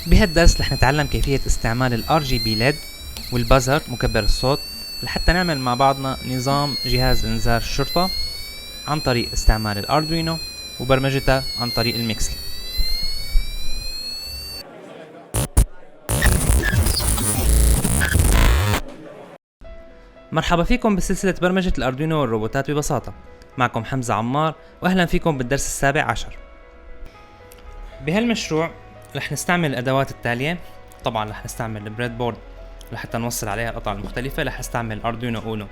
بهالدرس رح نتعلم كيفية استعمال ال RGB LED والبازر مكبر الصوت لحتى نعمل مع بعضنا نظام جهاز انذار الشرطة عن طريق استعمال الأردوينو وبرمجتها عن طريق الميكسلي. مرحبا فيكم بسلسلة برمجة الأردوينو والروبوتات ببساطة. معكم حمزة عمار وأهلا فيكم بالدرس السابع عشر. بهالمشروع رح نستعمل الأدوات التالية. طبعا رح نستعمل البريد بورد لحتى نوصل عليها القطع المختلفة. رح نستعمل أردوينو أونو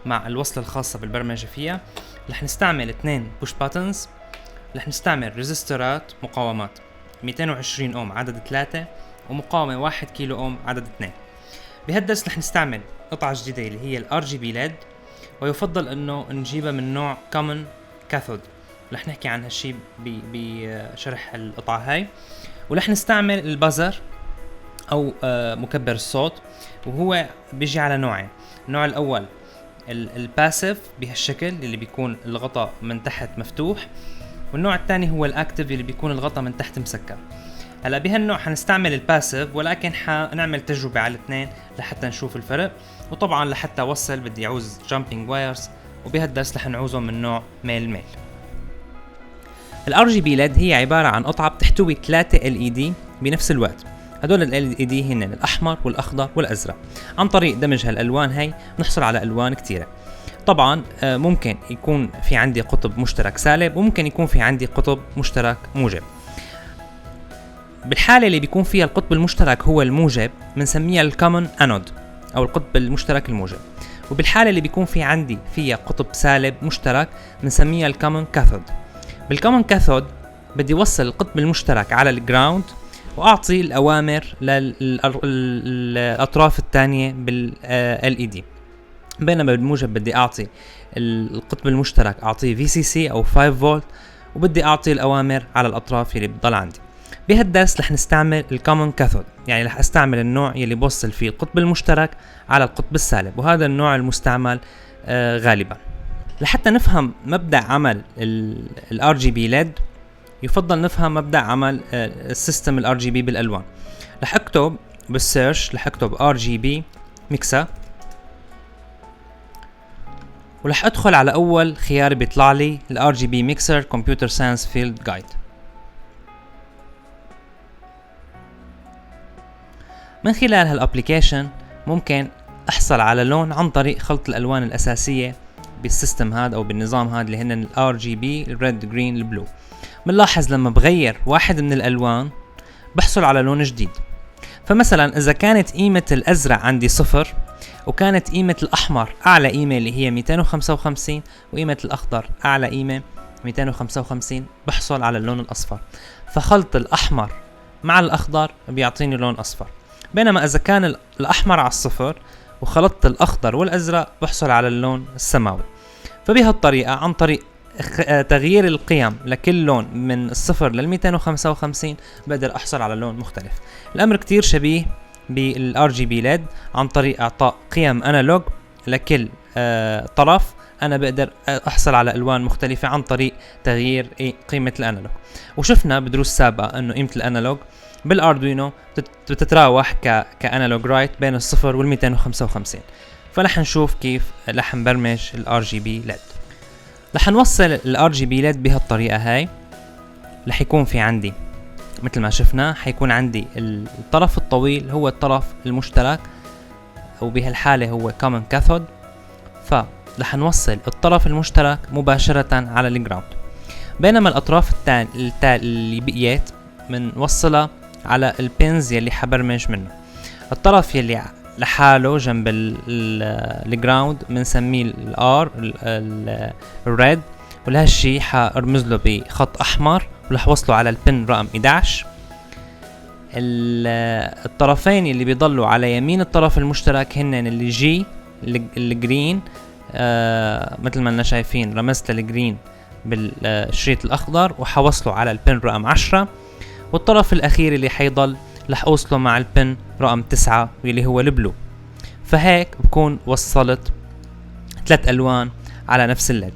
مع الوصلة الخاصة بالبرمجة فيها. رح نستعمل 2 بوش باتنز. رح نستعمل ريزستورات مقاومات 220 اوم عدد 3 ومقاومة 1 كيلو اوم عدد 2. بهالدرس رح نستعمل قطعة جديدة اللي هي ال RGB LED، ويفضل انه نجيبها من نوع كومن كاثود. رح نحكي عن هالشي بشرح القطعة هاي. ورح نستعمل البازر او مكبر الصوت، وهو بيجي على نوعين. النوع الاول الباسيف بهالشكل اللي بيكون الغطاء من تحت مفتوح، والنوع الثاني هو الاكتيف اللي بيكون الغطاء من تحت مسكر. هلا بهالنوع حنستعمل الباسيف، ولكن حنعمل تجربة على الاثنين لحتى نشوف الفرق. وطبعا لحتى اوصل بدي اعوز جامبينج وايرز، وبهالدرس رح نعوزهم من نوع ميل. ال RGB LED هي عبارة عن قطعة بتحتوي 3 LED بنفس الوقت. هدول ال LED هن الأحمر والأخضر والأزرق. عن طريق دمج هالألوان هاي نحصل على ألوان كتيرة. طبعا ممكن يكون في عندي قطب مشترك سالب، وممكن يكون في عندي قطب مشترك موجب. بالحالة اللي بيكون فيها القطب المشترك هو الموجب بنسميها الكومن انود أو القطب المشترك الموجب. وبالحالة اللي بيكون في عندي فيها قطب سالب مشترك بنسميها الكومن كاثود. بالكومن كاثود بدي وصل القطب المشترك على الجراوند واعطي الاوامر للاطراف الثانيه بال LED. بينما بالموجب بدي اعطي القطب المشترك اعطيه VCC او 5 فولت، وبدي اعطي الاوامر على الاطراف اللي بتضل عندي. بهالدرس رح نستعمل الكومن كاثود، يعني رح استعمل النوع يلي بوصل فيه القطب المشترك على القطب السالب، وهذا النوع المستعمل غالبا. لحتى نفهم مبدأ عمل ال RGB LED يفضل نفهم مبدأ عمل السيستم ال RGB بالألوان. رح اكتب بالسيرش، رح اكتب RGB ميكسا، ورح ادخل على اول خيار بيطلع لي ال RGB ميكسر كمبيوتر ساينس فيلد جايد. من خلال هالابليكيشن ممكن احصل على لون عن طريق خلط الالوان الاساسية بالسيستم هذا او بالنظام هذا اللي هن ال RGB الريد جرين البلو. بنلاحظ لما بغير واحد من الالوان بحصل على لون جديد. فمثلا اذا كانت قيمة الازرق عندي 0، وكانت قيمة الاحمر اعلى قيمة اللي هي 255، وقيمة الاخضر اعلى قيمة 255، بحصل على اللون الاصفر. فخلط الاحمر مع الاخضر بيعطيني لون اصفر. بينما اذا كان الاحمر على 0 وخلطت الاخضر والازرق بحصل على اللون السماوي. فبهالطريقة عن طريق تغيير القيم لكل لون من الصفر لل 255 بقدر احصل على لون مختلف. الامر كتير شبيه بال RGB LED. عن طريق اعطاء قيم انالوج لكل طرف انا بقدر احصل على الوان مختلفة عن طريق تغيير قيمة الانالوج. وشفنا بدروس سابقة انه قيمة الانالوج بالاردوينو بتتراوح كانالوج رايت بين الصفر وال 255. فرح نشوف كيف رح نبرمج ال RGB LED. رح نوصل ال RGB LED بهالطريقة هاي. رح يكون في عندي مثل ما شفنا حيكون عندي الطرف الطويل هو الطرف المشترك، وبهالحالة هو common cathode. فرح نوصل الطرف المشترك مباشرة على الجراوند. بينما الأطراف اللي بقيت بنوصلها على البينز يلي حبرمج منه. الطرف يلي لحاله جنب الجراوند بنسميه الار الريد، ولهالشي حارمز له بخط احمر ورح وصله على البن رقم 11. الطرفين اللي بيضلوا على يمين الطرف المشترك هن اللي جي الجرين، مثل ما لنا شايفين رمزت الجرين بالشريط الاخضر وحوصله على البن رقم 10. والطرف الاخير اللي حيضل رح اوصله مع البن رقم 9 واللي هو البلو. فهيك بكون وصلت 3 الوان على نفس الليد.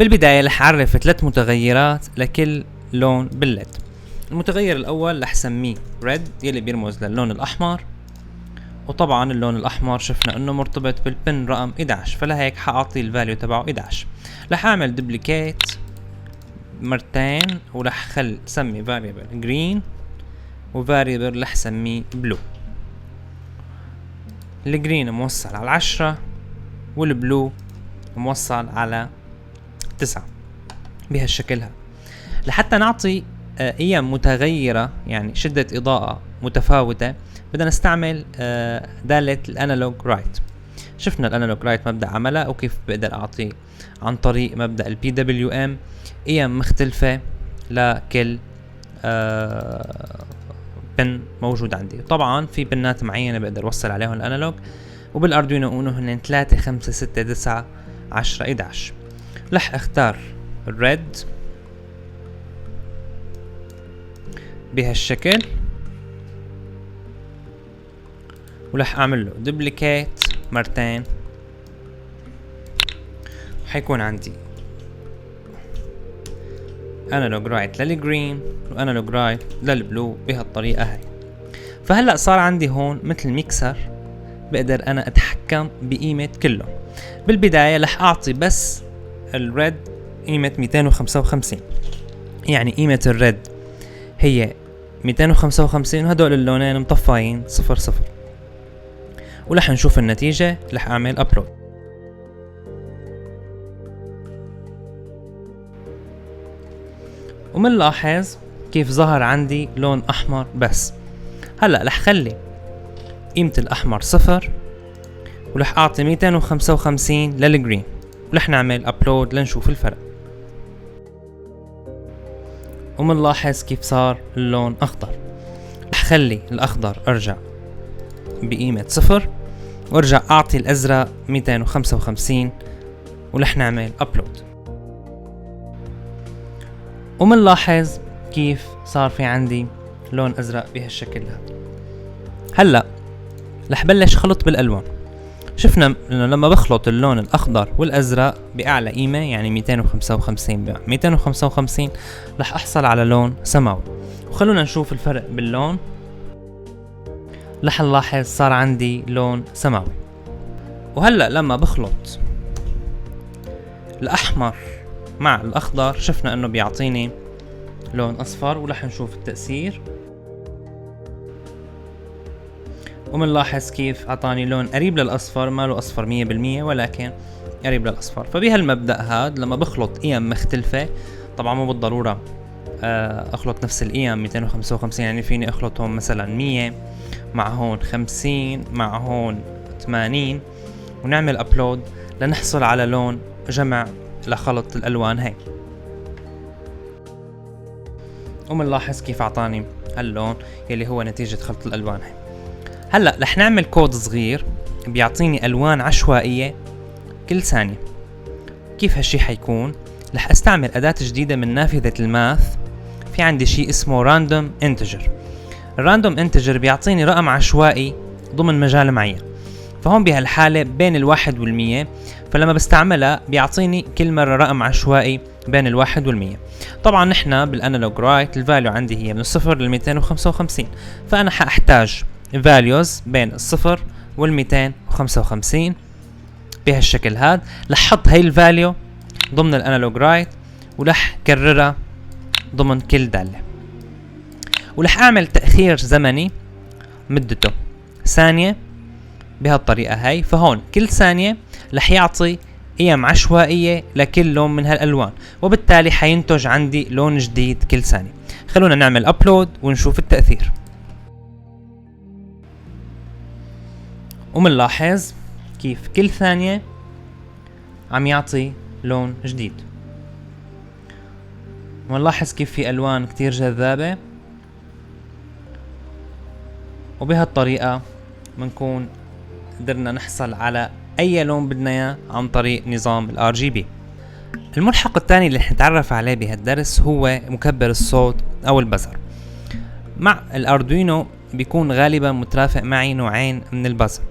بالبداية رح أعرف 3 متغيرات لكل لون بالليد. المتغير الأول رح سميه red يلي بيرمز للون الأحمر، وطبعا اللون الأحمر شفنا إنه مرتبط بالبن رقم 11، فلهيك حأعطي الفاليو تبعه 11. رح أعمل دبليكيت مرتين ورح سمي variable green وvariable رح سميه blue. الجرين موصل على 10 والبلو موصل على 9 بهالشكل هذا. لحتى نعطي قيم متغيرة يعني شدة إضاءة متفاوتة بدنا نستعمل دالة الانالوج رايت. شفنا الانالوج رايت مبدأ عملها وكيف بقدر أعطي عن طريق مبدأ البي دبليو ام قيم مختلفة لكل بن موجود عندي. طبعا في بنات معينة بقدر اوصل عليهم الانالوج، وبالاردوينو اونو هن 3 5 6 9 10 11. رح اختار الريد بهالشكل ورح اعمل له دوبليكيت مرتين، حيكون عندي انالوج رايت للجرين وانالوج رايت للبلو بهالطريقة هاي. فهلأ صار عندي هون مثل ميكسر بقدر انا اتحكم بقيمة كله. بالبداية رح اعطي بس الريد قيمة 255، يعني قيمة الريد هي 255 وهدول اللونين مطفاين 0 0. ورح نشوف النتيجة. رح اعمل ابلود. ومنلاحظ كيف ظهر عندي لون احمر بس. هلأ رح خلي قيمة الاحمر 0 ورح اعطي 255 للجرين ورح نعمل ابلود لنشوف الفرق. ومنلاحظ كيف صار اللون اخضر. رح خلي الاخضر ارجع بقيمة 0 وارجع اعطي الازرق 255 ورح نعمل ابلود. ومنلاحظ كيف صار في عندي لون ازرق بهالشكل هذا. هلا رح بلش خلط بالالوان. شفنا انه لما بخلط اللون الاخضر والازرق باعلى قيمه يعني 255 رح احصل على لون سماوي. وخلونا نشوف الفرق باللون. رح نلاحظ صار عندي لون سماوي. وهلا لما بخلط الاحمر مع الاخضر شفنا انه بيعطيني لون اصفر، ورح نشوف التأثير. ومنلاحظ كيف اعطاني لون قريب للاصفر، ما له اصفر 100% ولكن قريب للاصفر. فبهالمبدأ هاد لما بخلط قيم مختلفة، طبعا مو بالضرورة اخلط نفس القيم 255، يعني فيني اخلطهم مثلا 100 مع هون 50 مع هون 80 ونعمل ابلود لنحصل على لون جمع لخلط الالوان هاي. ومنلاحظ كيف اعطاني هاللون يلي هو نتيجة خلط الالوان هاي. هلا رح نعمل كود صغير بيعطيني الوان عشوائية كل ثانية. كيف هالشي حيكون؟ رح استعمل اداة جديدة من نافذة الماث. في عندي شي اسمه راندوم انتجر. الراندوم انتجر بيعطيني رقم عشوائي ضمن مجال معين، فهون بهالحالة بين 1 و100، فلما بستعملها بيعطيني كل مرة رقم عشوائي بين 1 و100. طبعا نحنا بالانالوج رايت الفاليو عندي هي من 0 ل 255، فانا حاحتاج values بين 0 وال 255 بهالشكل هاد. رح احط هاي الفاليو ضمن الانالوج رايت ورح كررها ضمن كل دالة، ورح اعمل تأخير زمني مدته ثانية بهالطريقة هاي. فهون كل ثانية رح يعطي قيم عشوائية لكل لون من هالالوان، وبالتالي حينتج عندي لون جديد كل ثانية. خلونا نعمل ابلود ونشوف التأثير. ومنلاحظ كيف كل ثانية عم يعطي لون جديد. ونلاحظ كيف في الوان كتير جذابة، وبهالطريقة منكون قدرنا نحصل على اي لون بدنا اياه عن طريق نظام ال RGB. الملحق الثاني اللي حنتعرف عليه بهالدرس هو مكبر الصوت او البزر. مع الاردوينو بيكون غالبا مترافق معي نوعين من البزر.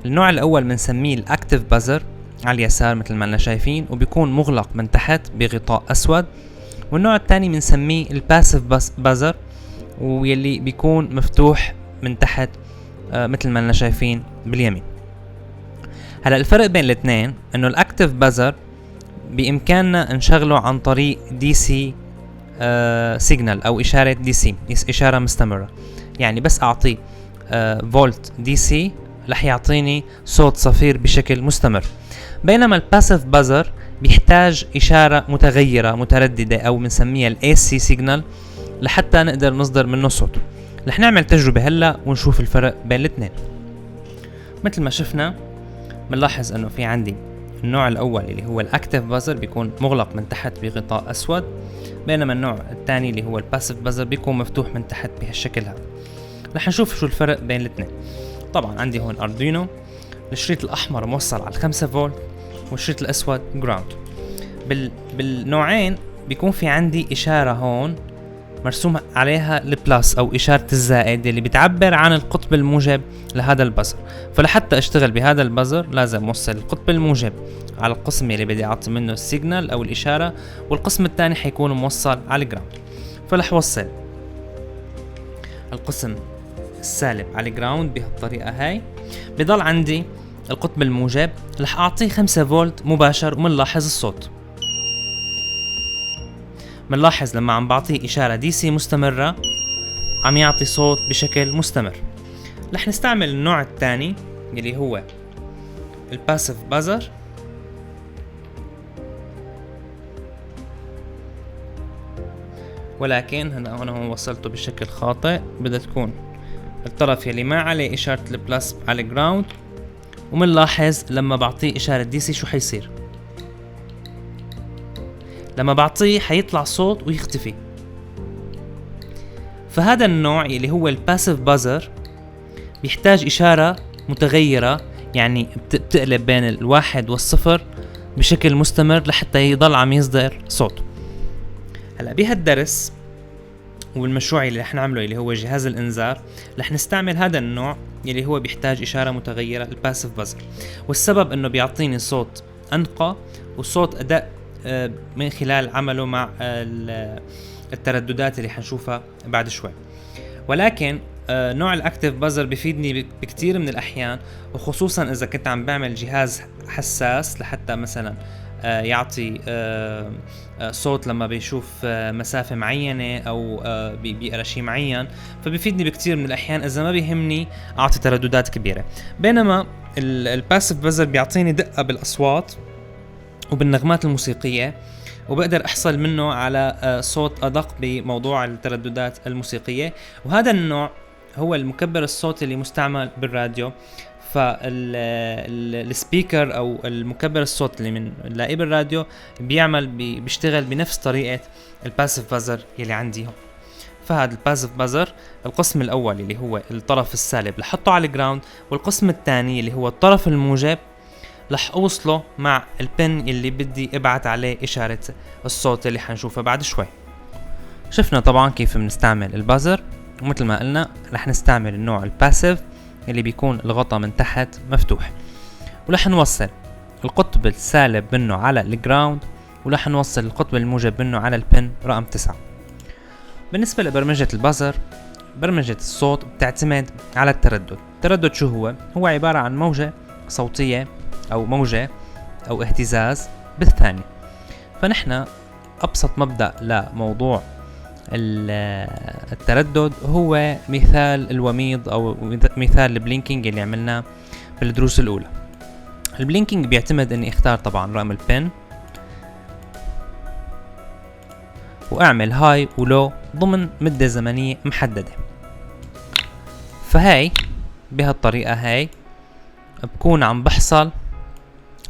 النوع الاول بنسميه الاكتف بازر على اليسار مثل ما لنا شايفين، وبيكون مغلق من تحت بغطاء أسود. والنوع الثاني بنسميه الباسيف بازر، ويلي بيكون مفتوح من تحت مثل ما لنا شايفين باليمين. هلا الفرق بين الاثنين انه الاكتف بازر بامكاننا نشغله عن طريق دي سي سيجنال او اشاره دي سي، اشاره مستمره. يعني بس اعطيه فولت دي سي رح يعطيني صوت صفير بشكل مستمر. بينما الباسيف بازر بيحتاج اشاره متغيره متردده او بنسميها الاي سي سيجنال لحتى نقدر نصدر منه صوت. رح نعمل تجربه هلا ونشوف الفرق بين الاثنين. مثل ما شفنا بنلاحظ انه في عندي النوع الاول اللي هو الاكتف بازر بيكون مغلق من تحت بغطاء اسود، بينما النوع الثاني اللي هو الباسيف بازر بيكون مفتوح من تحت بهالشكل هذا. رح نشوف شو الفرق بين الاثنين. طبعا عندي هون اردوينو، الشريط الاحمر موصل على 5 فولت والشريط الاسود جراوند. بالنوعين بيكون في عندي اشاره هون مرسوم عليها البلاس او اشاره الزائد اللي بتعبر عن القطب الموجب لهذا البازر. فلحتى اشتغل بهذا البازر لازم اوصل القطب الموجب على القسم اللي بدي اعطي منه السيجنال او الاشاره، والقسم الثاني حيكون موصل على الجراوند. فلح اوصل القسم السالب على الجراوند بهالطريقه هاي. بضل عندي القطب الموجب رح اعطيه 5 فولت مباشر، ومنلاحظ الصوت. منلاحظ لما عم بعطيه اشاره دي سي مستمره عم يعطي صوت بشكل مستمر. رح نستعمل النوع الثاني اللي هو الباسيف بازر. ولكن هنا وصلته بشكل خاطئ، بدها تكون الطرف يلي ما عليه اشاره البلس على الجراوند. ومنلاحظ لما بعطيه اشاره دي سي شو حيصير. لما بعطيه حيطلع صوت ويختفي. فهذا النوع اللي هو الباسيف بازر بيحتاج اشاره متغيره، يعني بتقلب بين الواحد والصفر بشكل مستمر لحتى يضل عم يصدر صوت. هلا بهالدرس والمشروع اللي رح نعمله اللي هو جهاز الانذار رح نستعمل هذا النوع اللي هو بيحتاج اشاره متغيره، الباسيف بازر. والسبب انه بيعطيني صوت انقى وصوت اداء من خلال عمله مع الترددات اللي حنشوفها بعد شوي. ولكن نوع الاكتف بازر بيفيدني بكتير من الاحيان، وخصوصا اذا كنت عم بعمل جهاز حساس لحتى مثلا يعطي صوت لما بيشوف مسافة معينة او بيقرا شيء معين. فبيفيدني بكتير من الاحيان اذا ما بيهمني اعطي ترددات كبيرة. بينما الباسيف بازر بيعطيني دقة بالاصوات وبالنغمات الموسيقية، وبقدر احصل منه على صوت ادق بموضوع الترددات الموسيقية. وهذا النوع هو المكبر الصوت اللي مستعمل بالراديو. فالسبيكر او المكبر الصوت اللي بنلاقيه بالراديو بيشتغل بنفس طريقة الباسيف بازر يلي عندي هون. فهذا الباسيف بازر القسم الاول اللي هو الطرف السالب لحطه على الجراوند، والقسم الثاني اللي هو الطرف الموجب رح اوصله مع البن اللي بدي ابعت عليه اشارة الصوت اللي حنشوفه بعد شوي. شفنا طبعا كيف بنستعمل البازر، ومثل ما قلنا رح نستعمل النوع الباسيف اللي بيكون الغطاء من تحت مفتوح. ورح نوصل القطب السالب منه على الجراوند، ورح نوصل القطب الموجب منه على البن رقم 9. بالنسبة لبرمجة البازر، برمجة الصوت بتعتمد على التردد. التردد شو هو؟ هو عبارة عن موجة صوتية أو موجة أو اهتزاز بالثانية. فنحن أبسط مبدأ لموضوع التردد هو مثال الوميض أو مثال البلينكينج اللي عملناه بالدروس الأولى. البلينكينج بيعتمد أني اختار طبعا رقم البن وأعمل هاي ولو ضمن مدة زمنية محددة. فهاي بهالطريقة هاي بكون عم بحصل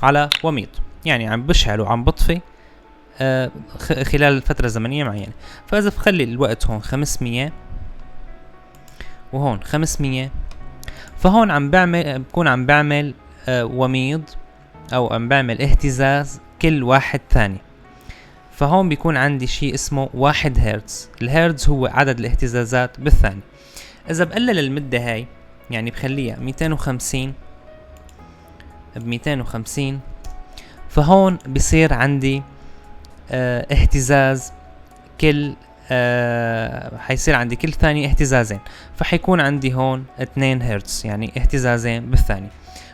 على وميض، يعني عم بشعل وعم بطفي خلال فترة زمنية معينة. فإذا بخلي الوقت هون 500 وهون 500، فهون بكون عم بعمل وميض أو عم بعمل اهتزاز كل واحد ثاني. فهون بيكون عندي شيء اسمه 1 هرتز. الهرتز هو عدد الاهتزازات بالثانية. إذا بقلل المدة هاي، يعني بخليها 250 ب 250، فهون بصير عندي اهتزاز كل حيصير عندي كل ثانية اهتزازين، فحيكون عندي هون 2 هرتز، يعني اهتزازين بالثانية،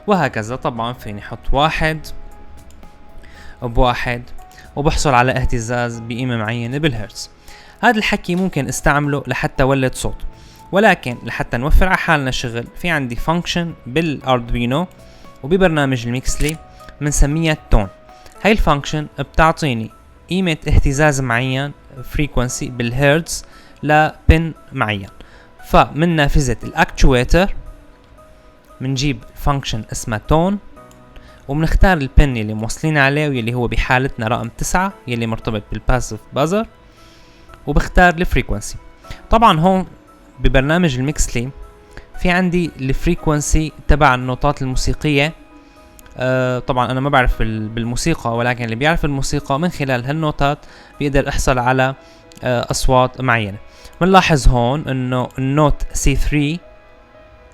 وهكذا. طبعا فيني احط 1 ب1 وبحصل على اهتزاز بقيمة معينة بالهرتز. هذا الحكي ممكن استعمله لحتى ولد صوت، ولكن لحتى نوفر على حالنا شغل في عندي فانكشن بالاردوينو وببرنامج الميكسلي بنسميها تون. هاي الفانكشن بتعطيني قيمة اهتزاز معين فريكونسي بالهرتز لبن معين، فمن نافذة الاكتويتر منجيب فانكشن اسمها تون ومنختار البن يلي موصلين عليه واللي هو بحالتنا رقم 9 يلي مرتبط بالباسيف بازر، وبختار الفريكونسي. طبعا هون ببرنامج الميكسلي في عندي الفريكونسي تبع النوتات الموسيقية. طبعا انا ما بعرف بالموسيقى، ولكن اللي بيعرف الموسيقى من خلال هالنوتات بيقدر يحصل على اصوات معينة. بنلاحظ هون انه النوت C3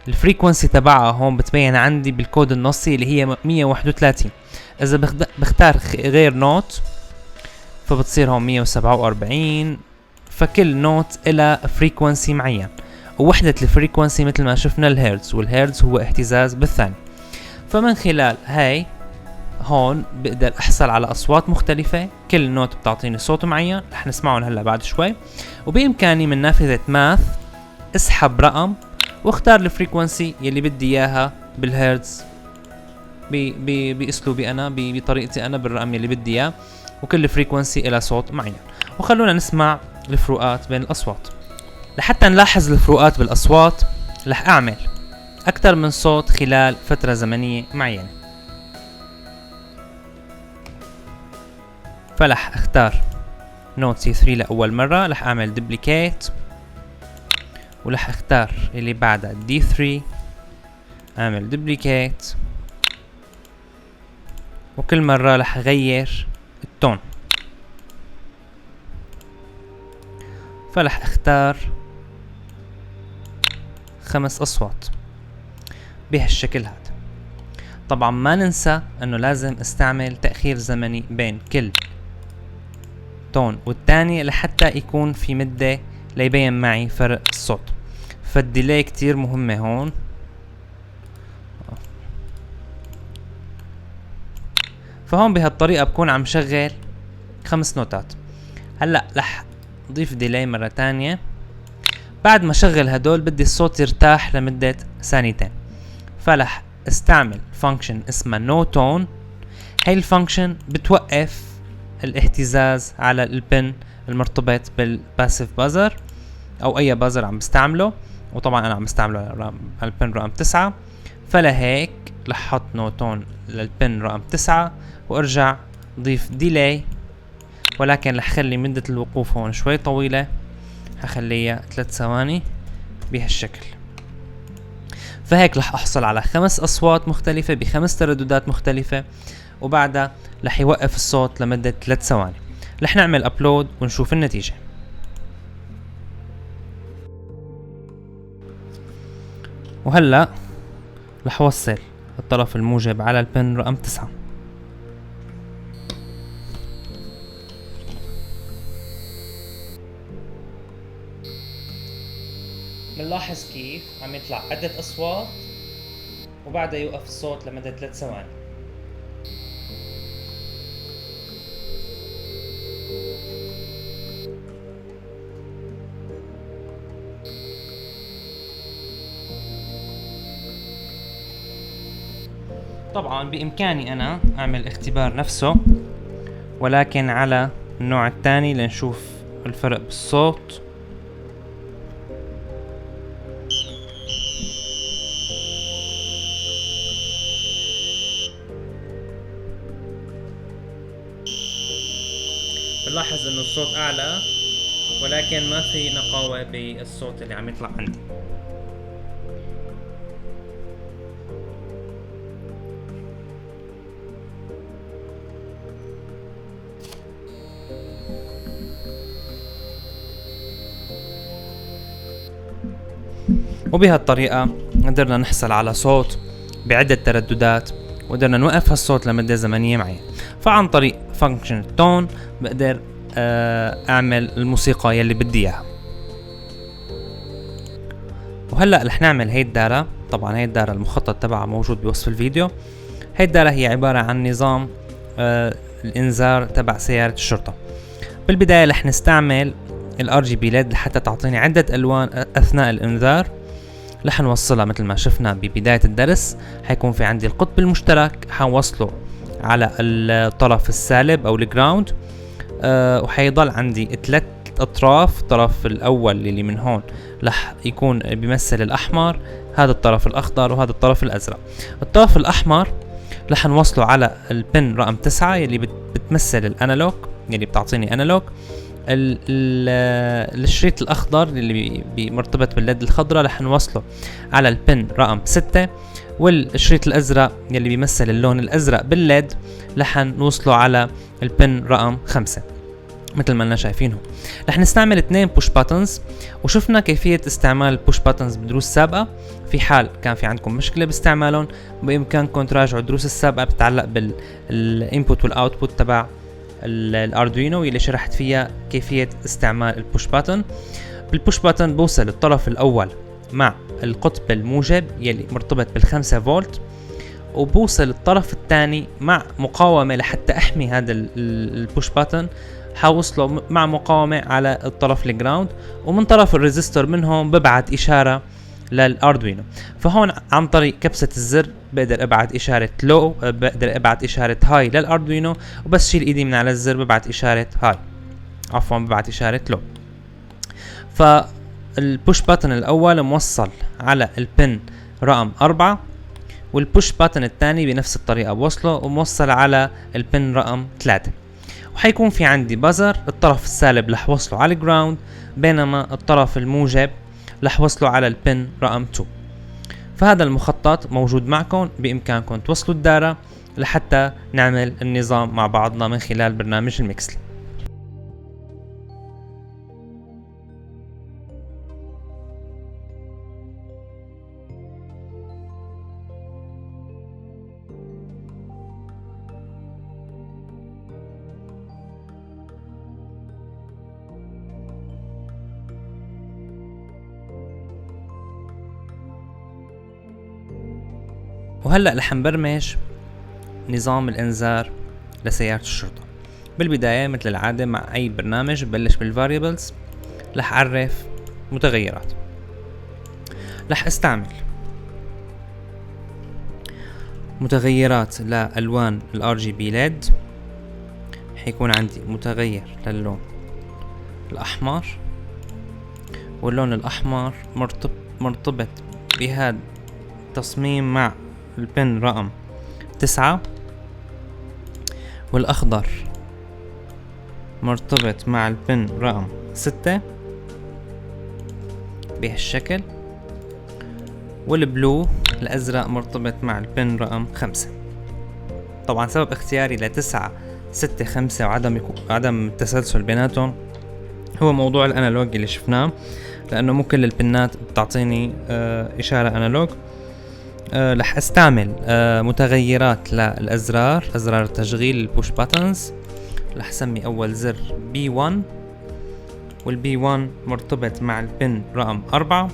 الفريكونسي تبعها هون بتبين عندي بالكود النصي اللي هي 131. اذا بختار غير نوت فبتصير هون 147. فكل نوت إلى فريكونسي معين، ووحدة الفريكونسي مثل ما شفنا الهيرتز، والهيرتز هو اهتزاز بالثاني. فمن خلال هاي هون بقدر احصل على اصوات مختلفة، كل نوت بتعطيني صوت معين رح نسمعهم هلا بعد شوي. وبامكاني من نافذة ماث اسحب رقم واختار الفريكونسي يلي بدي اياها بالهيرتز باسلوبي انا، بطريقتي انا، بالرقم يلي بدي اياه، وكل فريكونسي الى صوت معين. وخلونا نسمع الفروقات بين الاصوات. لحتى نلاحظ الفروقات بالاصوات رح اعمل اكثر من صوت خلال فترة زمنية معينة. فلح اختار نوت C3 لأول مرة، رح اعمل دبليكيت، ورح اختار اللي بعدها D3 اعمل دبليكيت، وكل مرة رح اغير التون. فلح اختار 5 اصوات بهالشكل هذا. طبعا ما ننسى انه لازم استعمل تأخير زمني بين كل تون والتاني لحتى يكون في مدة ليبين معي فرق الصوت، فالديلي كتير مهمة هون. فهون بهالطريقة بكون عم شغل 5 نوتات. هلأ رح ضيف ديلي مرة تانية. بعد ما شغل هدول بدي الصوت يرتاح لمدة ثانيتين، فلح استعمل فانكشن اسمها نو تون. هاي الفانكشن بتوقف الاهتزاز على البن المرتبط بالباسيف بازر او اي بازر عم بستعمله، وطبعا انا عم بستعمله على البن رقم 9. فلهيك رح احط نو تون للبن رقم 9 وارجع ضيف ديلي، ولكن رح خلي مدة الوقوف هون شوي طويلة، هخليها 3 ثواني بهالشكل. فهيك رح احصل على 5 اصوات مختلفة ب5 ترددات مختلفة، وبعدها رح يوقف الصوت لمدة 3 ثواني. رح نعمل ابلود ونشوف النتيجة. وهلأ رح اوصل الطرف الموجب على البن رقم 9. منلاحظ كيف عم يطلع عدة اصوات وبعدها يوقف الصوت لمدة 3 ثواني. طبعا بامكاني انا اعمل اختبار نفسه، ولكن على النوع الثاني لنشوف الفرق بالصوت. بنلاحظ انه الصوت اعلى، ولكن ما في نقاوة بالصوت اللي عم يطلع عندي. وبهالطريقة قدرنا نحصل على صوت بعدة ترددات وقدرنا نوقف هالصوت لمدة زمنية معينة. فعن طريق فانكشن تون بقدر اعمل الموسيقى يلي بدي اياها. وهلا رح نعمل هي الدارة. طبعا هي الدارة المخطط تبعها موجود بوصف الفيديو. هي الدارة هي عبارة عن نظام الانذار تبع سيارة الشرطة. بالبداية رح نستعمل الRGB LED لحتى تعطيني عدة الوان اثناء الانذار. رح نوصلها مثل ما شفنا ببداية الدرس. حيكون في عندي القطب المشترك حنوصله على الطرف السالب او الجراوند، وحيضل عندي 3 اطراف. الطرف الاول اللي من هون رح يكون بيمثل الاحمر، هذا الطرف الاخضر، وهذا الطرف الازرق. الطرف الاحمر رح نوصله على البن رقم 9 يلي بتمثل الانالوج، يلي بتعطيني انالوج. الشريط الاخضر اللي مرتبط بالليد الخضراء رح نوصله على البن رقم 6، والشريط الازرق يلي بيمثل اللون الازرق بالليد رح نوصله على البن رقم 5 مثل ما لنا شايفينه. رح نستعمل 2 بوش باتنز، وشفنا كيفية استعمال البوش باتنز بدروس سابقة. في حال كان في عندكم مشكلة باستعمالهم بإمكانكم تراجعوا الدروس السابقة بتتعلق بالانبوت والاوتبوت تبع الاردوينو يلي شرحت فيها كيفية استعمال البوش باتن. بالبوش باتن بوصل الطرف الاول مع القطب الموجب يلي مرتبط بالخمسة فولت، وبوصل الطرف الثاني مع مقاومة لحتى احمي هذا البوش باتن. حوصله مع مقاومة على الطرف الجراوند، ومن طرف الريزستور منهم ببعت اشارة للاردوينو. فهون عن طريق كبسة الزر بقدر ابعت اشارة لو، بقدر ابعت اشارة هاي للاردوينو، وبس شيل ايدي من على الزر ببعت اشارة هاي، عفوا ببعت اشارة لو. فالبوش باتن الاول موصل على البن رقم 4، والبوش باتن الثاني بنفس الطريقة بوصله وموصل على البن رقم 3. وحيكون في عندي بازر، الطرف السالب رح وصله على الجراوند، بينما الطرف الموجب رح وصله على البن رقم 2. فهذا المخطط موجود معكم، بإمكانكم توصلوا الدارة لحتى نعمل النظام مع بعضنا من خلال برنامج الميكسلي. وهلأ رح نبرمج نظام الانذار لسيارة الشرطة. بالبداية مثل العادة مع اي برنامج ببلش بالفاريبلز. رح اعرف متغيرات. رح استعمل متغيرات لألوان الRGB LED. حيكون عندي متغير للون الأحمر، واللون الأحمر مرتبط بهذا التصميم مع البن رقم 9، والأخضر مرتبط مع البن رقم 6 بهالشكل، والبلو الأزرق مرتبط مع البن رقم 5. طبعا سبب اختياري ل9 6 5 وعدم التسلسل بيناتهم هو موضوع الانالوج اللي شفناه، لأنه مو كل البنات بتعطيني إشارة انالوج. رح استعمل متغيرات للأزرار، أزرار التشغيل البوش باتنز. رح سمي أول زر B1، والB1 مرتبط مع البن رقم 4،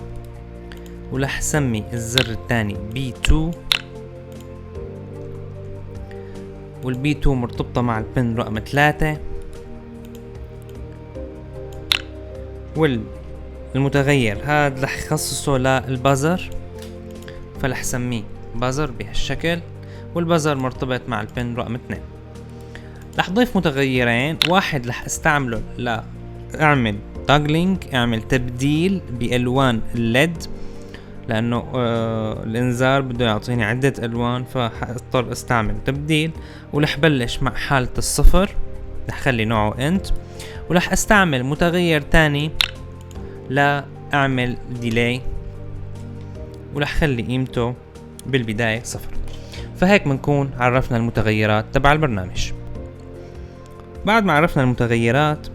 ورح سمي الزر الثاني B2، والB2 مرتبطة مع البن رقم 3، والمتغير هذا رح خصصه للبازر، فلح سميه بازر بهالشكل، والبازر مرتبط مع البن رقم 2. رح ضيف متغيرين، واحد رح استعمله اعمل تاجلينج، اعمل تبديل بالوان الليد، لانه الانذار بده يعطيني عدة الوان، فحاضطر استعمل تبديل. ورح بلش مع حالة الصفر، رح خلي نوعه انت، ورح استعمل متغير تاني لا اعمل ديلاي، ورح خلي قيمته بالبداية 0. فهيك بنكون عرفنا المتغيرات تبع البرنامج. بعد ما عرفنا المتغيرات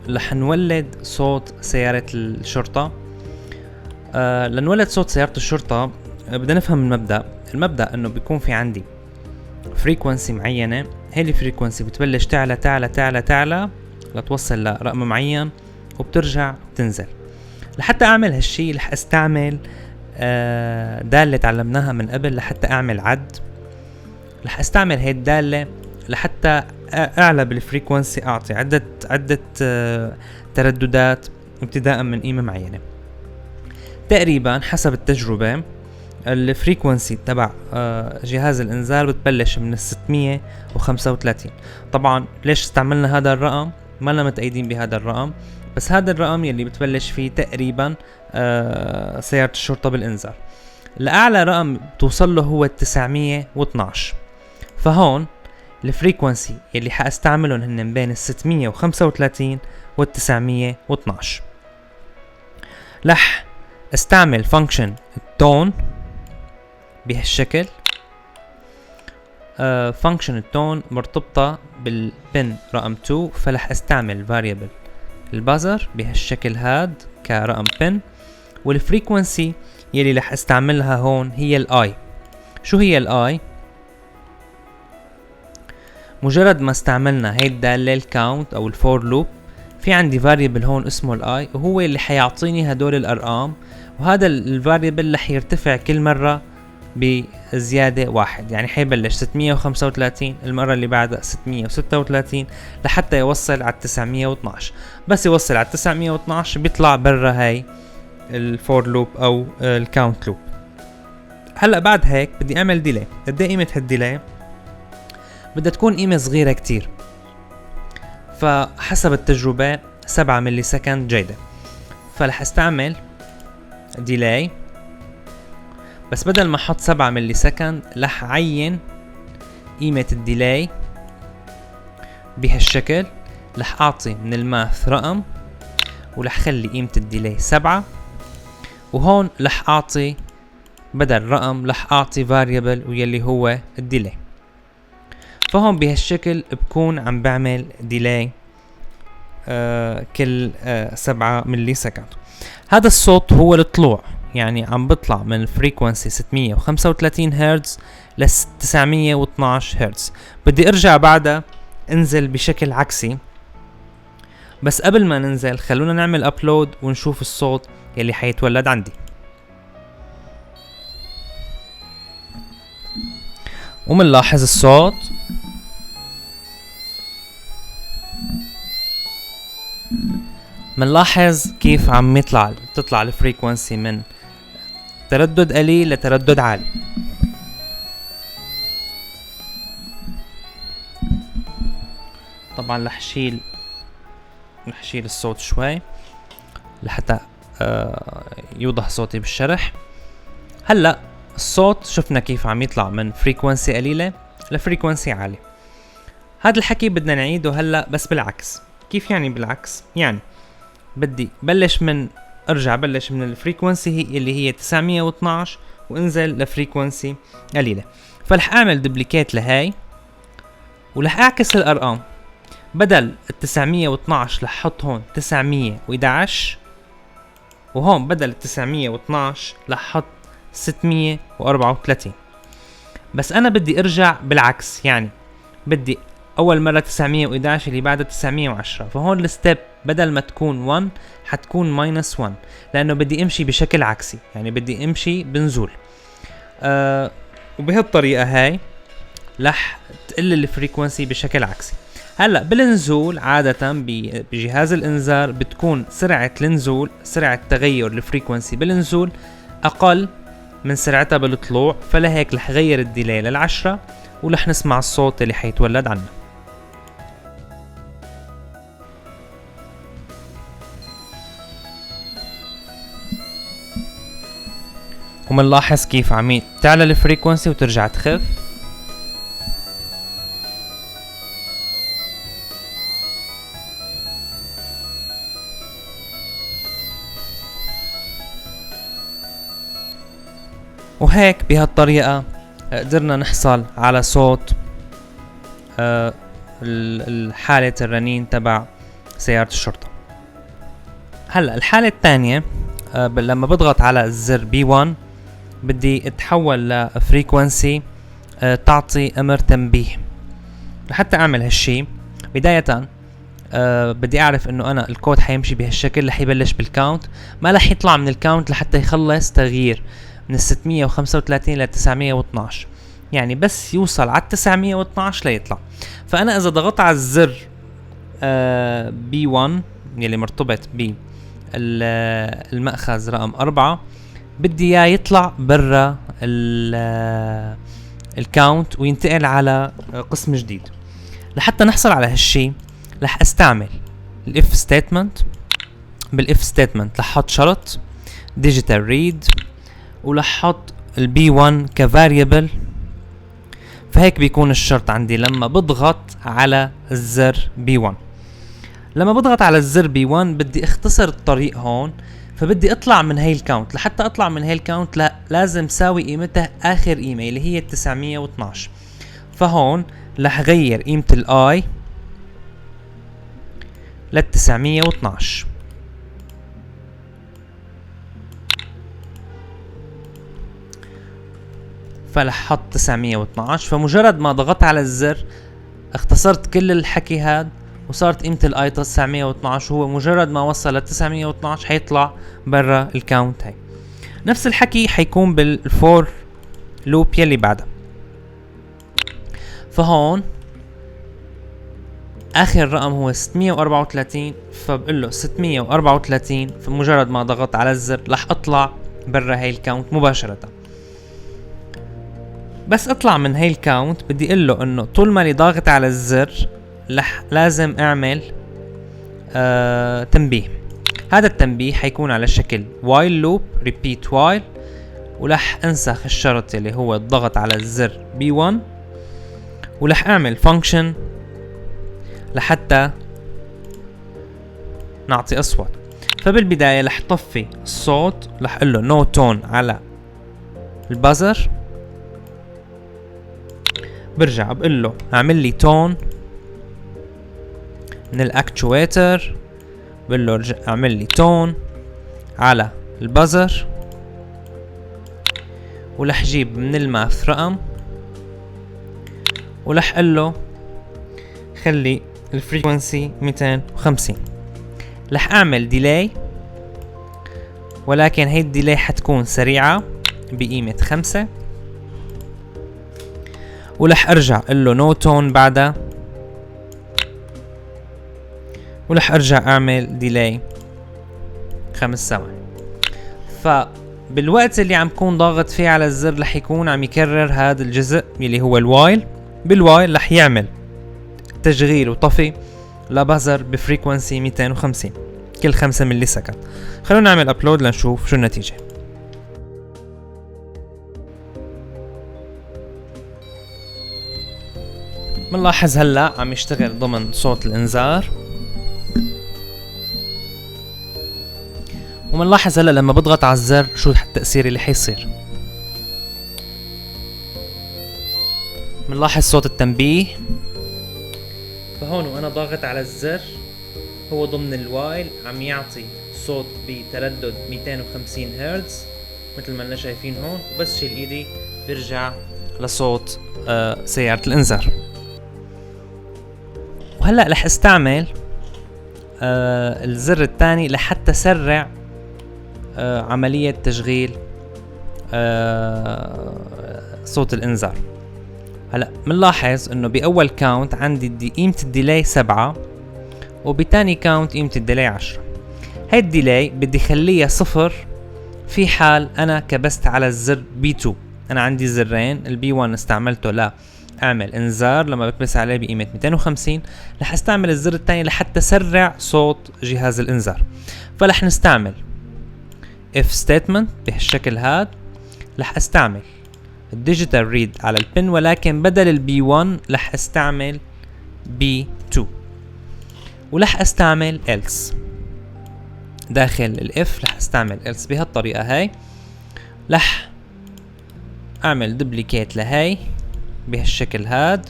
رح نولد صوت سيارة الشرطة. لنولد صوت سيارة الشرطة بدنا نفهم المبدأ انه بيكون في عندي فريكونسي معينة. هاي الفريكونسي بتبلش تعلى تعلى تعلى تعلى لتوصل لرقم معين وبترجع تنزل. لحتى اعمل هالشي رح استعمل دالة تعلمناها من قبل لحتى اعمل عد. رح استعمل هاي الدالة لحتى اعلى بالفريكونسي، اعطي عدة ترددات ابتداء من قيمة معينة. تقريبا حسب التجربة الفريكونسي تبع جهاز الانذار بتبلش من 635. طبعا ليش استعملنا هذا الرقم؟ ما لنا متأيدين بهذا الرقم، بس هذا الرقم يلي بتبلش فيه تقريبا سيارة الشرطة بالانذار. الأعلى رقم بتوصل له هو 912. فهون الفريكونسي يلي حاستعملهم هن بين 635 وال 912. رح استعمل فانكشن التون بهالشكل. فانكشن التون مرتبطة بالبن رقم 2، فلح استعمل variable البازر بهالشكل هاد كرقم بن. والفريكونسي يلي رح استعملها هون هي الاي. شو هي الاي؟ مجرد ما استعملنا هي الدالة الكاونت او الفور لوب، في عندي variable هون اسمه الاي، وهو اللي حيعطيني هدول الارقام. وهذا الفاريبل رح يرتفع كل مرة بزيادة 1، يعني حيبلش 635 المرة اللي بعدها 636 لحتى يوصل على 912. بس يوصل على 912 بيطلع برا هاي الفور لوب او الكاونت لوب. هلا بعد هيك بدي اعمل ديلي. قد ايه قيمة هالديلي؟ بدها تكون قيمة صغيرة كتير، فحسب التجربة 7 ملي سكند جيدة. فرح استعمل ديلاي، بس بدل ما احط 7 ملي سكند رح عين قيمة الديلاي بهالشكل. رح اعطي من الماث رقم ورح خلي قيمة الديلاي 7، وهون رح اعطي بدل رقم رح اعطي variable ويلي هو الديلاي. فهون بهالشكل بكون عم بعمل ديلاي كل 7 ملي سكند. هذا الصوت هو الطلوع، يعني عم بطلع من الفريكونسي 635 هرتز ل 912 هرتز. بدي ارجع بعدها انزل بشكل عكسي، بس قبل ما ننزل خلونا نعمل ابلود ونشوف الصوت يلي حيتولد عندي. ومنلاحظ الصوت منلاحظ كيف عم تطلع الفريكونسي من تردد قليل لتردد عالي. طبعا رح شيل الصوت شوي لحتى يوضح صوتي بالشرح. هلا الصوت شفنا كيف عم يطلع من فريكونسي قليلة لفريكونسي عالي. هذا الحكي بدنا نعيده هلا بس بالعكس. كيف يعني بالعكس؟ يعني بدي بلش من الفريكونسي اللي هي 912 وانزل لفريكونسي قليلة. فلح اعمل دوبليكيت لهاي ولح اعكس الارقام. بدل ال 912 رح احط هون 911، وهون بدل ال 912 رح احط 634. بس انا بدي ارجع بالعكس، يعني بدي اول مرة 911 اللي بعدها 910. فهون الستيب بدل ما تكون 1 حتكون ماينس 1، لانه بدي امشي بشكل عكسي، يعني بدي امشي بنزول. وبهالطريقة هاي رح تقل الفريكونسي بشكل عكسي. هلا بالنزول عادة بجهاز الانذار بتكون سرعة النزول، سرعة تغير الفريكونسي بالنزول اقل من سرعتها بالطلوع. فلهيك رح غير الديلي لل10 ورح نسمع الصوت اللي حيتولد عنه. ومنلاحظ كيف عم تعلى الفريكونسي وترجع تخف. وهيك بهالطريقة قدرنا نحصل على صوت الحالة الرنين تبع سيارة الشرطة. هلا الحالة الثانية لما بضغط على الزر B1 بدي اتحول لفريكونسي تعطي امر تنبيه. لحتى اعمل هالشي بداية بدي اعرف انه انا الكود حيمشي بهالشكل، رح يبلش بالكاونت، ما رح يطلع من الكاونت لحتى يخلص تغيير من 635 ل 912، يعني بس يوصل على 912 ليطلع. فانا اذا ضغطت على الزر B1 يلي مرتبط بالمأخذ رقم 4، بدي اياه يطلع برا الكاونت وينتقل على قسم جديد. لحتى نحصل على هالشي رح استعمل الاف ستيتمنت. بالاف ستيتمنت رح احط شرط digital read ورح احط البي 1 كفاريبل. فهيك بيكون الشرط عندي لما بضغط على الزر B1. لما بضغط على الزر B1 بدي اختصر الطريق هون، فبدي اطلع من هاي الكاونت. لحتى اطلع من هاي الكاونت لا لازم ساوي قيمتها اخر قيمة اللي هي 912. فهون رح غير قيمة الاي لل 912. فرح حط 912. فمجرد ما ضغطت على الزر اختصرت كل الحكي هاد وصارت قيمة الاي 912. هو مجرد ما وصل ل 912 حيطلع برا الكاونت هاي. نفس الحكي حيكون بالفور لوب يلي بعدها. فهون اخر رقم هو 634، فبقول له 634. فمجرد ما ضغط على الزر رح اطلع برا هاي الكاونت مباشرة. بس اطلع من هاي الكاونت بدي اقول له انه طول ما لي ضاغط على الزر لازم اعمل تنبيه. هذا التنبيه حيكون على شكل while loop repeat while، ولح انسخ الشرط اللي هو الضغط على الزر B1 ولح اعمل function لحتى نعطي اصوات. فبالبداية رح طفي الصوت، رح اقول له no tone على البازر. برجع بقول له اعمل لي تون من الاكتويتر، بقول له اعمل لي تون على البازر، ولح جيب من الماث رقم ولح اقول له خلي الفريكونسي 250. رح اعمل ديلاي، ولكن هي الديلاي حتكون سريعة بقيمة 5. ولح ارجع اقول له نو تون بعدها، ولح ارجع اعمل ديلاي 5 ثواني. فبالوقت اللي عم كون ضاغط فيه على الزر رح يكون عم يكرر هذا الجزء اللي هو الوايل. بالوايل رح يعمل تشغيل وطفي لبازر بفريكونسي 250 كل 5 ملي سكند. خلونا نعمل ابلود لنشوف شو النتيجة. منلاحظ هلا عم يشتغل ضمن صوت الانذار، ومنلاحظ هلا لما بضغط على الزر شو التأثير اللي حيصير. منلاحظ صوت التنبيه. فهون وانا ضاغط على الزر هو ضمن الوايل عم يعطي صوت بتردد 250 هرتز مثل ما لنا شايفين هون، وبس شيل ايدي بيرجع لصوت سيارة الانذار. وهلا رح استعمل الزر الثاني لحتى سرع عملية تشغيل صوت الانذار. هلا منلاحظ انه باول كاونت عندي قيمة الديلاي 7، وبتاني كاونت قيمة الديلاي 10. هاي الديلاي بدي خليها 0 في حال انا كبست على الزر B2. انا عندي زرين، البي 1 استعملته لا اعمل انذار لما بكبس عليه بقيمة 250، رح استعمل الزر الثاني لحتى سرع صوت جهاز الانذار. فلح نستعمل if statement بهالشكل هاد. رح استعمل الديجيتال ريد على البن، ولكن بدل البي 1 رح استعمل B2، ورح استعمل else داخل الاف. رح استعمل else بهالطريقة هاي. رح اعمل دبليكيت لهاي بهالشكل هاد،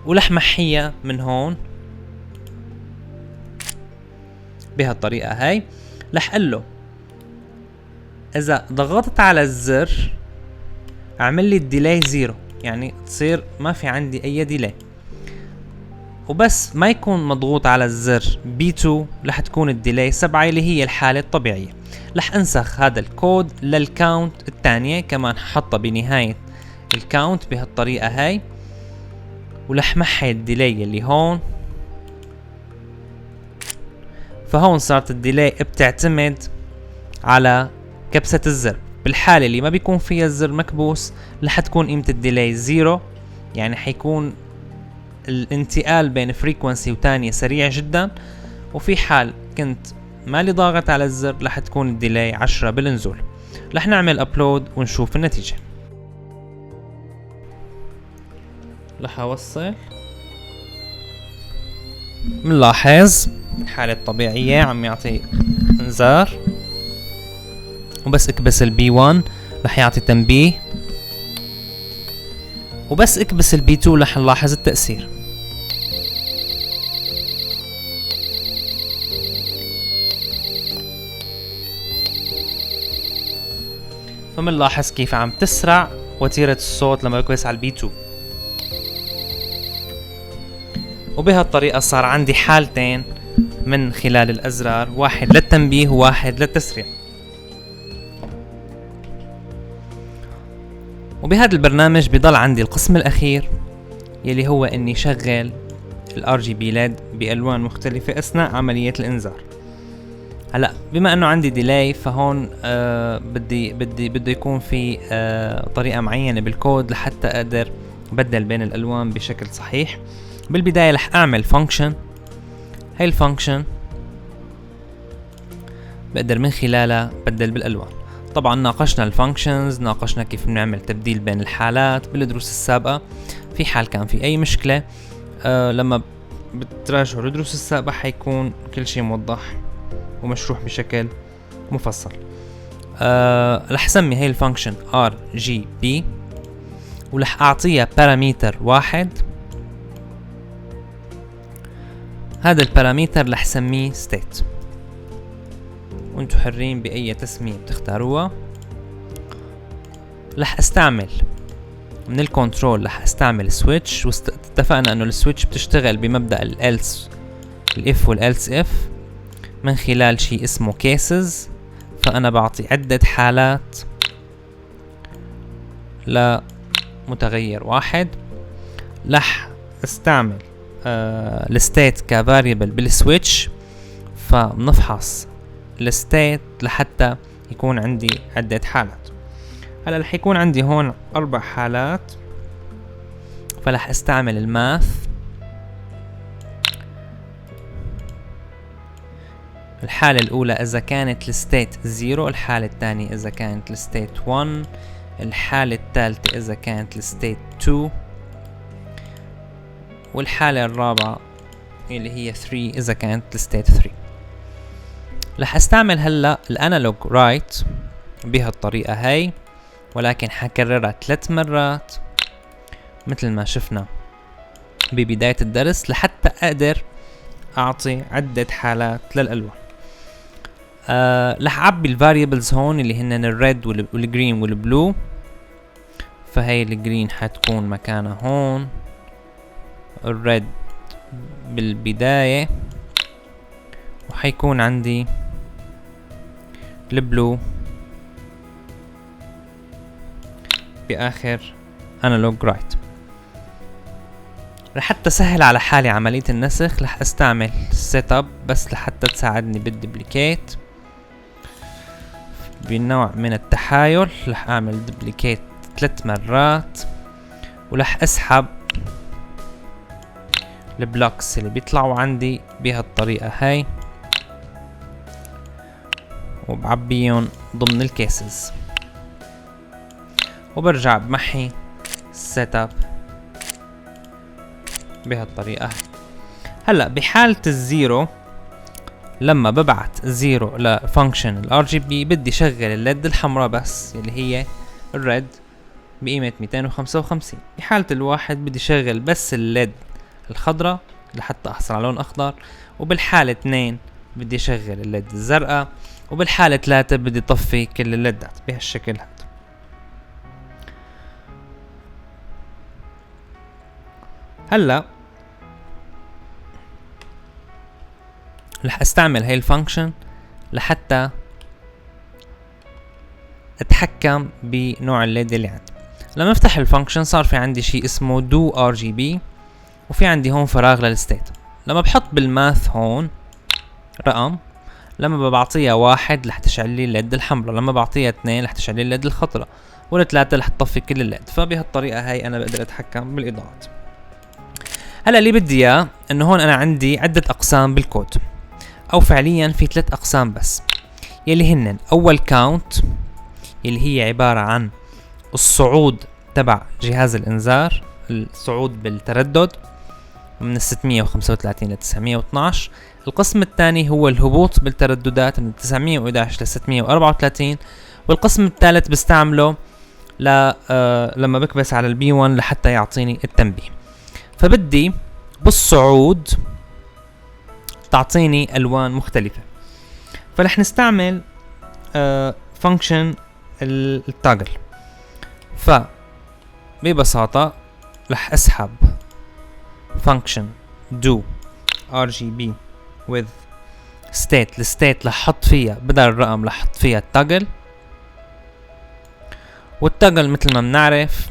ولح محيها من هون بهالطريقة هاي. رح قل له اذا ضغطت على الزر اعمل لي الديلاي 0، يعني تصير ما في عندي اي ديلي. وبس ما يكون مضغوط على الزر B2 رح تكون الديلي 7 اللي هي الحالة الطبيعية. رح انسخ هذا الكود للكاونت الثانية كمان حطها بنهاية الكاونت بهالطريقة هاي، ورح محي الديلي اللي هون. فهون صارت الديلي بتعتمد على كبسة الزر. بالحالة اللي ما بيكون فيها الزر مكبوس رح تكون قيمة الديلي 0، يعني حيكون الانتقال بين فريكونسي وتانية سريع جدا. وفي حال كنت مالي ضاغط على الزر رح تكون الديلي 10 بالنزول. رح نعمل ابلود ونشوف النتيجة. رح اوصل، منلاحظ الحالة الطبيعية عم يعطي انذار، وبس اكبس البي 1 رح يعطي تنبيه، وبس اكبس البي 2 رح نلاحظ التأثير. فمنلاحظ كيف عم تسرع وتيرة الصوت لما بكبس على البي 2. وبهالطريقة صار عندي حالتين من خلال الأزرار، واحد للتنبيه وواحد للتسريع. وبهذا البرنامج بيضل عندي القسم الأخير يلي هو إني شغل ال RGB LED بألوان مختلفة أثناء عملية الإنذار. هلا بما إنه عندي ديلاي فهون بده يكون في طريقة معينة بالكود لحتى أقدر بدل بين الألوان بشكل صحيح. بالبداية رح أعمل فانكشن، هاي الفانكشن بقدر من خلالها بدل بالألوان. طبعا ناقشنا الفانكشنز، ناقشنا كيف نعمل تبديل بين الحالات بالدروس السابقة. في حال كان في أي مشكلة لما بتراجعوا الدروس السابقة حيكون كل شيء موضح ومشروح بشكل مفصل. رح سمي هاي الفانكشن RGB، ورح أعطيها باراميتر واحد. هذا الباراميتر رح سميه state، وانتو حرين بأي تسمية بتختاروها. رح استعمل من الكنترول رح استعمل سويتش، واتفقنا انه السويتش بتشتغل بمبدأ الelse الif والelse if من خلال شيء اسمه cases. فانا بعطي عدة حالات لمتغير واحد. رح استعمل الستيت كفاريبل بالسويتش، فبنفحص الستيت لحتى يكون عندي عدة حالات. هلا رح يكون عندي هون 4 حالات، فرح استعمل الماث. الحالة الأولى إذا كانت الستيت 0، الحالة الثانية إذا كانت الستيت 1، الحالة الثالثة إذا كانت الستيت 2، والحالة الرابعة اللي هي 3 إذا كانت الستيت 3. رح استعمل هلا الانالوج رايت بهالطريقة هاي، ولكن حكررها 3 مرات مثل ما شفنا ببداية الدرس لحتى اقدر اعطي عدة حالات للالوان. رح اعبي الفاريبلز هون اللي هن الريد والجرين والبلو. فهي الجرين حتكون مكانها هون، الريد بالبداية، وحيكون عندي البلو بآخر انالوج رايت. لحتى سهل على حالي عملية النسخ رح استعمل سيت اب بس لحتى تساعدني بالدبليكيت بالنوع من التحايل. رح اعمل دبليكيت 3 مرات، ورح اسحب البلوكس اللي بيطلعوا عندي بهالطريقة هاي وبعبيهم ضمن الكيسز، وبرجع بمحي السيت اب بهالطريقة. هلا بحالة الزيرو لما ببعت زيرو لفانكشن RGB بدي شغل الليد الحمراء بس اللي هي الريد بقيمة 255. بحالة الواحد بدي شغل بس الليد الخضراء لحتى احصل على لون اخضر، وبالحالة 2 بدي شغل الليد الزرقاء، وبالحالة 3 بدي طفي كل الليدات بهالشكل هذا. هلا رح استعمل هاي الفانكشن لحتى اتحكم بنوع الليد اللي عندي. لما افتح الفانكشن صار في عندي شيء اسمه do RGB، وفي عندي هون فراغ للستيت. لما بحط بالماث هون رقم، لما بعطيها 1 رح تشعل لي الليد الحمراء، لما بعطيها 2 رح تشعل لي الليد الخضراء، وال3 رح تطفي كل الليد. فبهالطريقة هاي انا بقدر اتحكم بالاضاءات. هلا اللي بدي اياه انه هون انا عندي عدة اقسام بالكود، او فعليا في 3 اقسام بس، يلي هن اول كاونت اللي هي عبارة عن الصعود تبع جهاز الانذار، الصعود بالتردد من 635 ل 912. القسم الثاني هو الهبوط بالترددات من 911 ل 634. والقسم الثالث بستعمله لما بكبس على البي 1 لحتى يعطيني التنبيه. فبدي بالصعود تعطيني الوان مختلفة، فرح نستعمل فانكشن التاجل. فببساطة رح اسحب function do RGB with state. الستيت رح احط فيها بدل الرقم رح احط فيها التاجل، والتاجل مثل ما بنعرف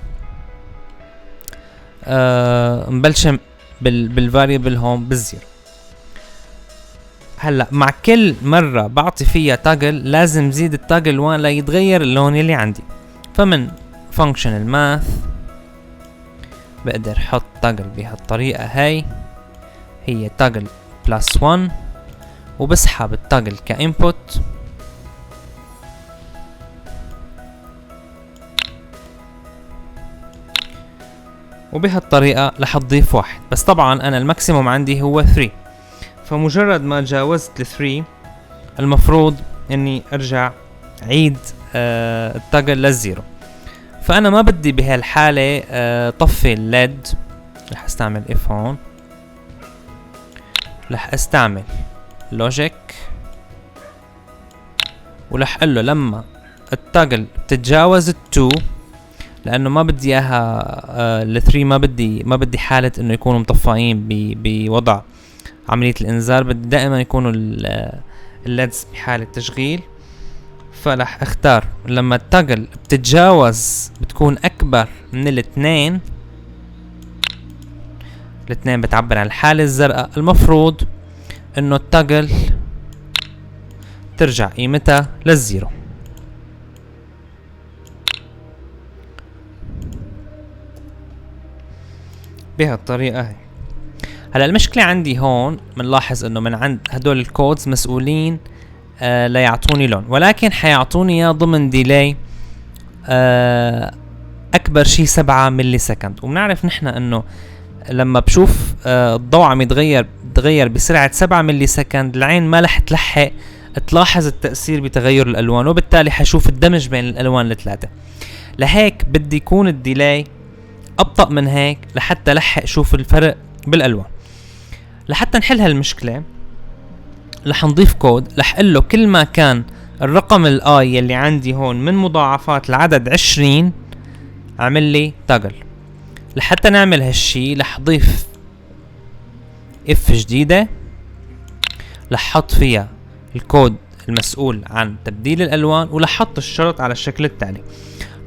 مبلش بالفاريبل هون بالزيرو. هلا مع كل مرة بعطي فيها تاجل لازم زيد التاجل 1 ليتغير اللون اللي عندي. فمن function الماث بقدر احط تاجل بهالطريقة هاي، هي تاجل بلس 1، وبسحب التاجل كإنبوت، وبهالطريقة رح تضيف 1. بس طبعا انا الماكسيموم عندي هو 3، فمجرد ما تجاوزت ال 3 المفروض اني ارجع عيد التاجل للزيرو. فانا ما بدي بهالحالة طفي الليد، رح استعمل اف هون، رح استعمل لوجيك، ورح اقول له لما التاجل تتجاوز ال2، لانه ما بدي اياها ال3، ما بدي حالة انه يكونوا مطفئين بوضع عملية الانذار، بدي دائما يكونوا الليدز بحالة تشغيل. فرح اختار لما التاجل بتتجاوز بتكون اكبر من الاثنين بتعبر عن الحالة الزرقاء، المفروض انه التاجل ترجع قيمتها للزيرو. بهالطريقة هي. هلا المشكلة عندي هون بنلاحظ انه من عند هدول الكودز مسؤولين لا يعطوني لون، ولكن حيعطوني اياه ضمن ديلاي اكبر شيء 7 ملي سكند. وبنعرف نحن انه لما بشوف الضوء عم يتغير بسرعة 7 ملي سكند، العين ما رح تلحق تلاحظ التأثير بتغير الالوان، وبالتالي حشوف الدمج بين الالوان الثلاثة. لهيك بدي يكون الديلاي ابطأ من هيك لحتى لحق شوف الفرق بالالوان. لحتى نحل هالمشكلة رح نضيف كود، رح قله كل ما كان الرقم الاي يلي عندي هون من مضاعفات العدد 20 اعمل لي تاجل. لحتى نعمل هالشي رح ضيف اف جديدة، رح حط فيها الكود المسؤول عن تبديل الالوان، ورح حط الشرط على الشكل التالي.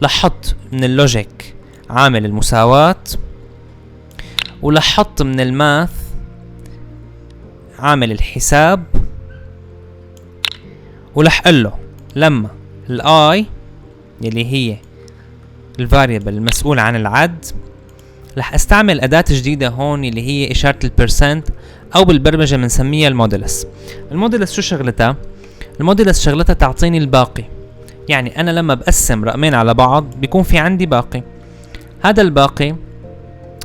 رح حط من اللوجيك عامل المساواة، ورح حط من الماث عامل الحساب، ورح قله لما الاي يلي هي الفاريبل المسؤول عن العد، رح استعمل اداة جديدة هون اللي هي اشارة البرسنت، او بالبرمجة بنسميها المودلس. المودلس شو شغلتها؟ المودلس شغلتها تعطيني الباقي. يعني انا لما بقسم رقمين على بعض بيكون في عندي باقي، هذا الباقي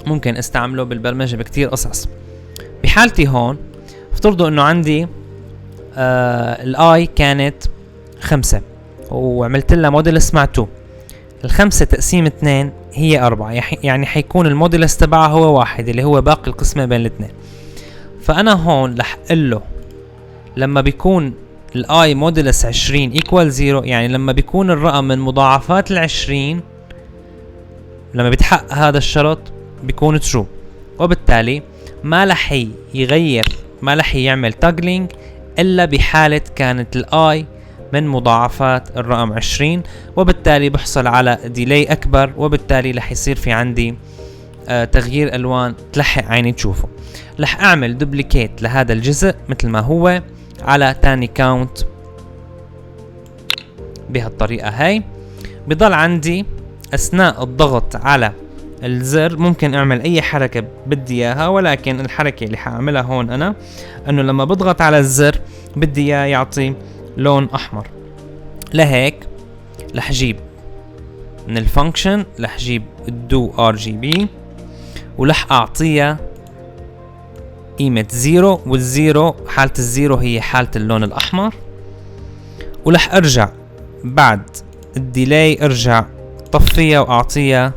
ممكن استعمله بالبرمجة بكتير قصص. بحالتي هون افترضوا انه عندي الاي كانت 5 وعملت لها مودلس مع 2، الخمسة تقسيم 2 هي 4، يعني حيكون المودلس تبعها هو 1 اللي هو باقي القسمة بين الاثنين. فانا هون رح قله لما بيكون الاي مودلس 20 equal 0، يعني لما بيكون الرقم من مضاعفات 20 لما بيتحقق هذا الشرط بيكون true. وبالتالي ما رح يعمل توجلينج الا بحالة كانت الاي من مضاعفات الرقم 20، وبالتالي بحصل على ديلي اكبر، وبالتالي رح يصير في عندي تغيير الوان تلحق عيني تشوفه. رح اعمل دوبليكيت لهذا الجزء مثل ما هو على تاني كاونت بهالطريقة هاي. بضل عندي اثناء الضغط على الزر ممكن اعمل اي حركة بدي اياها، ولكن الحركة اللي حاعملها هون انا انه لما بضغط على الزر بدي اياه يعطي لون احمر. لهيك رح اجيب من الفانكشن رح اجيب الدو RGB ورح اعطيها قيمة 0، والزيرو حالة الزيرو هي حالة اللون الاحمر، ورح ارجع بعد الديلاي ارجع طفيها واعطيها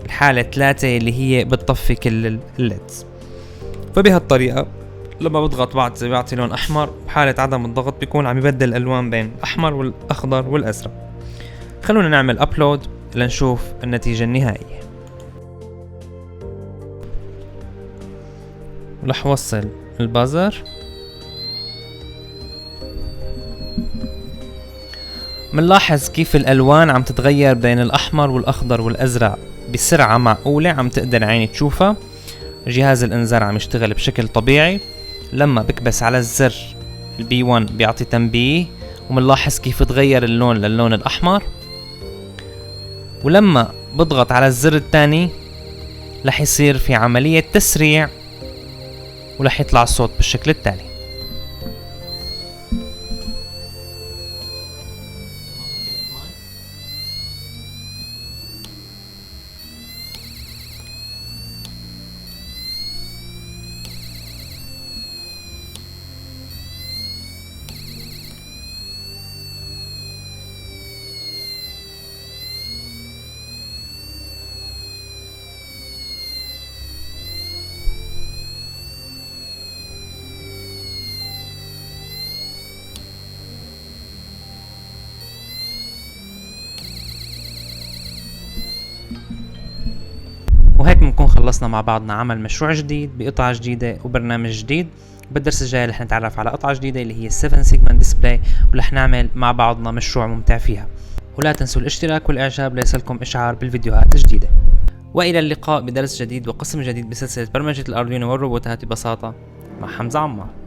الحالة 3 اللي هي بتطفي كل الليدز. فبهالطريقة لما بضغط بيعطي لون احمر، بحالة عدم الضغط بيكون عم يبدل الالوان بين الاحمر والاخضر والازرق. خلونا نعمل ابلود لنشوف النتيجة النهائية. رح وصل البازر، منلاحظ كيف الالوان عم تتغير بين الاحمر والاخضر والازرق بسرعة معقولة عم تقدر عيني تشوفها. جهاز الانذار عم يشتغل بشكل طبيعي. لما بكبس على الزر البي 1 بيعطي تنبيه، ومنلاحظ كيف تغير اللون للون الاحمر، ولما بضغط على الزر الثاني رح يصير في عملية تسريع ورح يطلع الصوت بالشكل التالي. وهيك بنكون خلصنا مع بعضنا عمل مشروع جديد بقطعة جديدة وبرنامج جديد. بالدرس الجاي رح نتعرف على قطعة جديدة اللي هي 7 سيجمنت ديسبلاي، ورح نعمل مع بعضنا مشروع ممتع فيها. ولا تنسوا الاشتراك والاعجاب ليصلكم اشعار بالفيديوهات الجديدة. والى اللقاء بدرس جديد وقسم جديد بسلسلة برمجة الاردوينو والروبوتات ببساطة مع حمزة عمار.